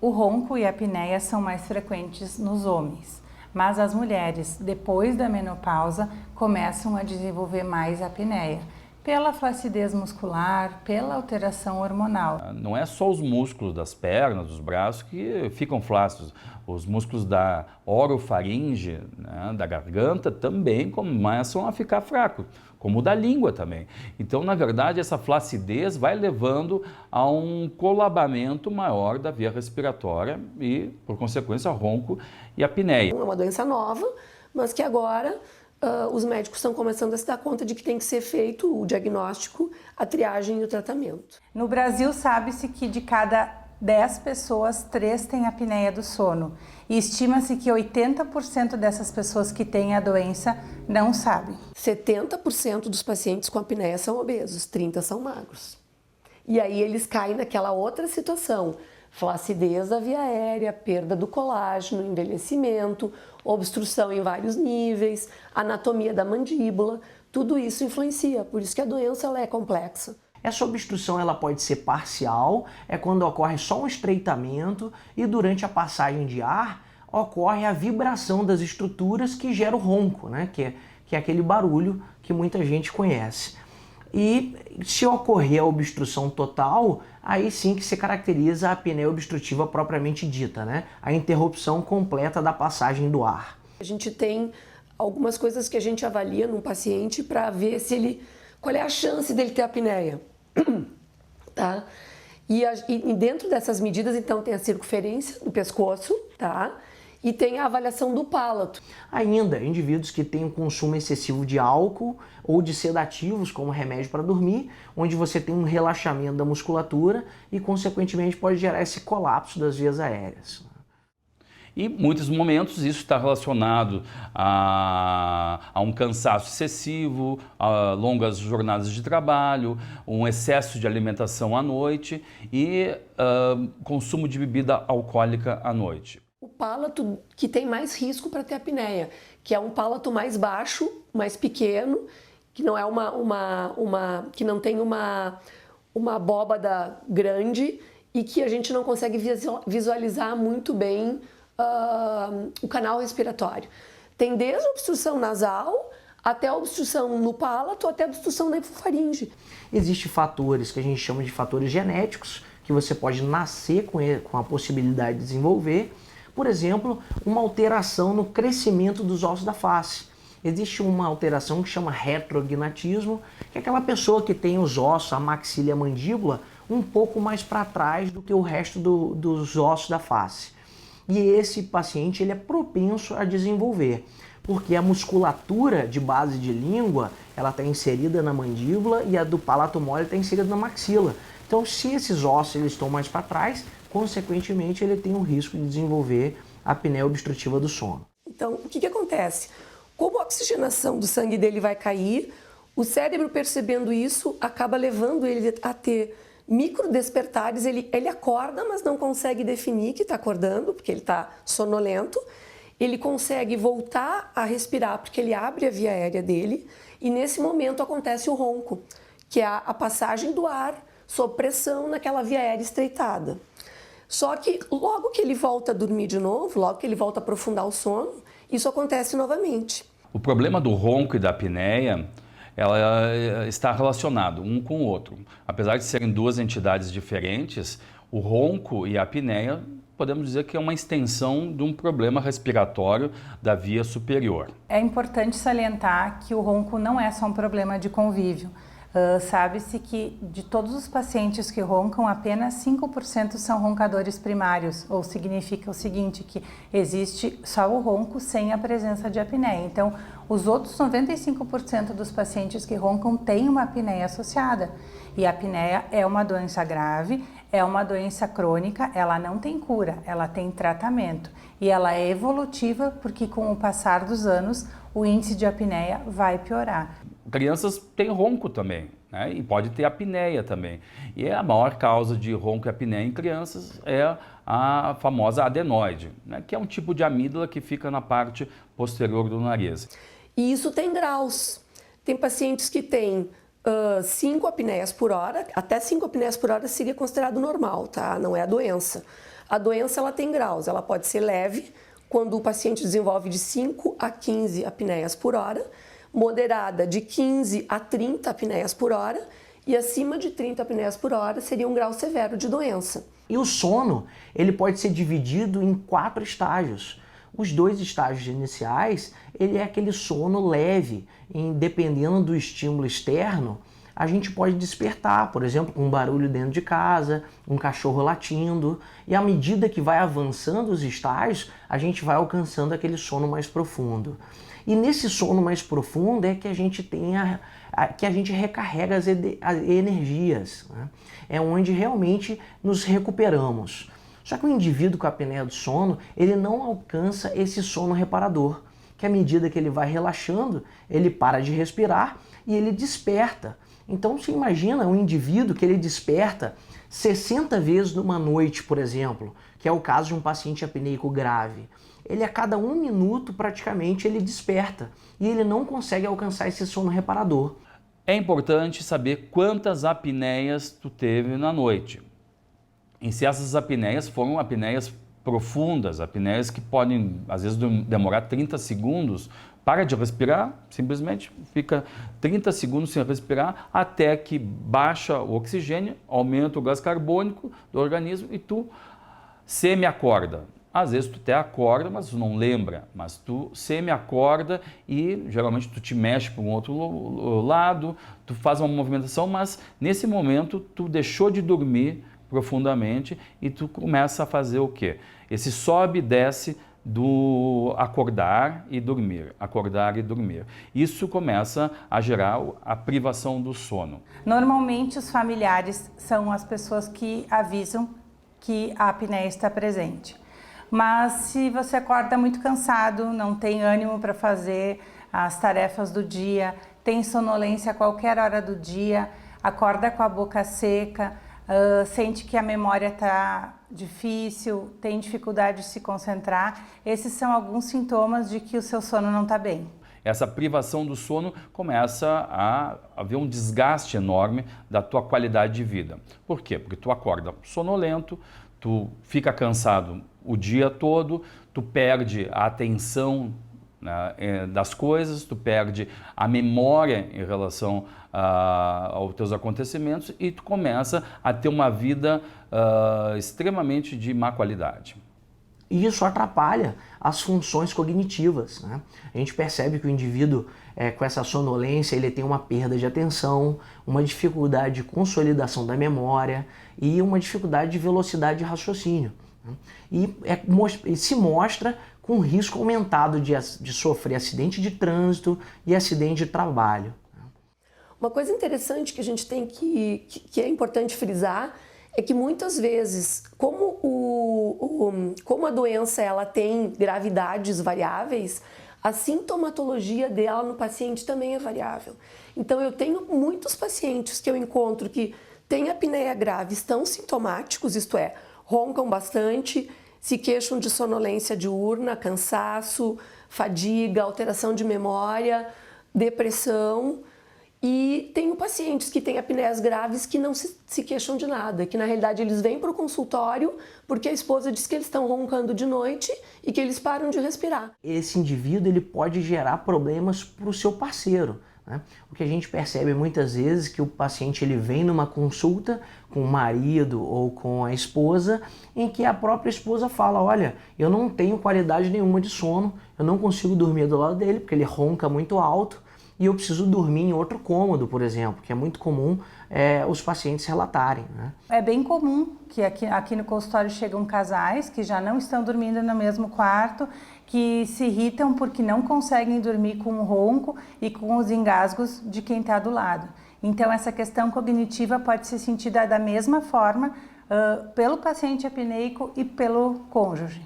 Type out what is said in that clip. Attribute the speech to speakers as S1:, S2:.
S1: O ronco e a apneia são mais frequentes nos homens, mas as mulheres, depois da menopausa, começam a desenvolver mais apneia, pela flacidez muscular, pela alteração hormonal.
S2: Não é só os músculos das pernas, dos braços que ficam flácidos. Os músculos da orofaringe, né, da garganta, também começam a ficar fracos, como o da língua também. Então, na verdade, essa flacidez vai levando a um colapsamento maior da via respiratória e, por consequência, ronco e apneia.
S3: É uma doença nova, mas que agora os médicos estão começando a se dar conta de que tem que ser feito o diagnóstico, a triagem e o tratamento.
S1: No Brasil, sabe-se que de cada 10 pessoas, 3 têm apneia do sono. E estima-se que 80% dessas pessoas que têm a doença não sabem.
S3: 70% dos pacientes com apneia são obesos, 30% são magros. E aí eles caem naquela outra situação: flacidez da via aérea, perda do colágeno, envelhecimento, obstrução em vários níveis, anatomia da mandíbula, tudo isso influencia, por isso que a doença ela é complexa.
S4: Essa obstrução ela pode ser parcial, é quando ocorre só um estreitamento e durante a passagem de ar ocorre a vibração das estruturas que gera o ronco, né? que é aquele barulho que muita gente conhece. E se ocorrer a obstrução total, aí sim que se caracteriza a apneia obstrutiva propriamente dita, né? A interrupção completa da passagem do ar.
S3: A gente tem algumas coisas que a gente avalia num paciente para ver se qual é a chance dele ter apneia. Tá? E dentro dessas medidas, então, tem a circunferência do pescoço, tá? E tem a avaliação do palato.
S4: Ainda, indivíduos que têm um consumo excessivo de álcool ou de sedativos, como remédio para dormir, onde você tem um relaxamento da musculatura e, consequentemente, pode gerar esse colapso das vias aéreas.
S2: E em muitos momentos isso está relacionado a um cansaço excessivo, a longas jornadas de trabalho, um excesso de alimentação à noite e consumo de bebida alcoólica à noite.
S3: O palato que tem mais risco para ter apneia, que é um palato mais baixo, mais pequeno, que não é que não tem uma abóbada grande e que a gente não consegue visualizar muito bem o canal respiratório. Tem desde a obstrução nasal até a obstrução no palato, até a obstrução na hipofaringe.
S4: Existem fatores que a gente chama de fatores genéticos, que você pode nascer com a possibilidade de desenvolver. Por exemplo, uma alteração no crescimento dos ossos da face. Existe uma alteração que chama retrognatismo, que é aquela pessoa que tem os ossos, a maxila e a mandíbula, um pouco mais para trás do que o resto dos ossos da face. E esse paciente ele é propenso a desenvolver, porque a musculatura de base de língua ela está inserida na mandíbula e a do palato mole está inserida na maxila. Então, se esses ossos eles estão mais para trás, consequentemente ele tem um risco de desenvolver a apneia obstrutiva do sono.
S3: Então, o que acontece? Como a oxigenação do sangue dele vai cair, o cérebro, percebendo isso, acaba levando ele a ter microdespertares. Ele acorda, mas não consegue definir que está acordando, porque ele está sonolento. Ele consegue voltar a respirar, porque ele abre a via aérea dele, e nesse momento acontece o ronco, que é a passagem do ar sob pressão naquela via aérea estreitada. Só que logo que ele volta a dormir de novo, logo que ele volta a aprofundar o sono, isso acontece novamente.
S2: O problema do ronco e da apneia, ela está relacionado um com o outro. Apesar de serem duas entidades diferentes, o ronco e a apneia podemos dizer que é uma extensão de um problema respiratório da via superior.
S1: É importante salientar que o ronco não é só um problema de convívio. Sabe-se que de todos os pacientes que roncam, apenas 5% são roncadores primários, ou significa o seguinte, que existe só o ronco sem a presença de apneia. Então, os outros 95% dos pacientes que roncam têm uma apneia associada. E a apneia é uma doença grave, é uma doença crônica, ela não tem cura, ela tem tratamento. E ela é evolutiva porque com o passar dos anos, o índice de apneia vai piorar.
S2: Crianças têm ronco também, né? E pode ter apneia também. E a maior causa de ronco e apneia em crianças é a famosa adenoide, né? Que é um tipo de amígdala que fica na parte posterior do nariz.
S3: E isso tem graus. Tem pacientes que têm 5 apneias por hora, até 5 apneias por hora seria considerado normal, tá? Não é a doença. A doença ela tem graus, ela pode ser leve, quando o paciente desenvolve de 5 a 15 apneias por hora, moderada de 15 a 30 apneias por hora e acima de 30 apneias por hora seria um grau severo de doença.
S4: E o sono, ele pode ser dividido em 4 estágios. Os 2 estágios iniciais, ele é aquele sono leve, dependendo do estímulo externo, a gente pode despertar, por exemplo, com um barulho dentro de casa, um cachorro latindo, e à medida que vai avançando os estágios, a gente vai alcançando aquele sono mais profundo. E nesse sono mais profundo é que a gente que a gente recarrega as energias, né? É onde realmente nos recuperamos. Só que o indivíduo com a apneia do sono, ele não alcança esse sono reparador, que à medida que ele vai relaxando, ele para de respirar e ele desperta. Então você imagina um indivíduo que ele desperta 60 vezes numa noite, por exemplo, que é o caso de um paciente apneico grave. Ele a cada 1 minuto praticamente ele desperta e ele não consegue alcançar esse sono reparador.
S2: É importante saber quantas apneias tu teve na noite. E se essas apneias foram apneias profundas, apneias que podem às vezes demorar 30 segundos, para de respirar, simplesmente fica 30 segundos sem respirar até que baixa o oxigênio, aumenta o gás carbônico do organismo e tu semi-acorda. Às vezes tu até acorda, mas tu não lembra, mas tu semi-acorda e geralmente tu te mexe para um outro lado, tu faz uma movimentação, mas nesse momento tu deixou de dormir profundamente e tu começa a fazer o quê? Esse sobe e desce do acordar e dormir, acordar e dormir. Isso começa a gerar a privação do sono.
S1: Normalmente os familiares são as pessoas que avisam que a apneia está presente. Mas se você acorda muito cansado, não tem ânimo para fazer as tarefas do dia, tem sonolência a qualquer hora do dia, acorda com a boca seca, sente que a memória está difícil, tem dificuldade de se concentrar, esses são alguns sintomas de que o seu sono não está bem.
S2: Essa privação do sono começa a haver um desgaste enorme da tua qualidade de vida. Por quê? Porque tu acorda sonolento, tu fica cansado o dia todo, tu perde a atenção, né, das coisas, tu perde a memória em relação aos teus acontecimentos e tu começa a ter uma vida extremamente de má qualidade.
S4: E isso atrapalha as funções cognitivas, né? A gente percebe que o indivíduo com essa sonolência ele tem uma perda de atenção, uma dificuldade de consolidação da memória e uma dificuldade de velocidade de raciocínio, né? E se mostra com risco aumentado de sofrer acidente de trânsito e acidente de trabalho.
S3: Uma coisa interessante que a gente tem que é importante frisar é que muitas vezes, como a doença ela tem gravidades variáveis, a sintomatologia dela no paciente também é variável. Então eu tenho muitos pacientes que eu encontro que têm apneia grave, estão sintomáticos, isto é, roncam bastante, se queixam de sonolência diurna, cansaço, fadiga, alteração de memória, depressão. E tenho pacientes que têm apneias graves que não se queixam de nada, que na realidade eles vêm para o consultório porque a esposa diz que eles estão roncando de noite e que eles param de respirar.
S4: Esse indivíduo ele pode gerar problemas para o seu parceiro, né? O que a gente percebe muitas vezes é que o paciente ele vem numa consulta com o marido ou com a esposa em que a própria esposa fala, olha, eu não tenho qualidade nenhuma de sono, eu não consigo dormir do lado dele porque ele ronca muito alto, e eu preciso dormir em outro cômodo, por exemplo, que é muito comum os pacientes relatarem, né?
S1: É bem comum que aqui no consultório chegam casais que já não estão dormindo no mesmo quarto, que se irritam porque não conseguem dormir com o ronco e com os engasgos de quem está do lado. Então essa questão cognitiva pode ser sentida da mesma forma pelo paciente apneico e pelo cônjuge.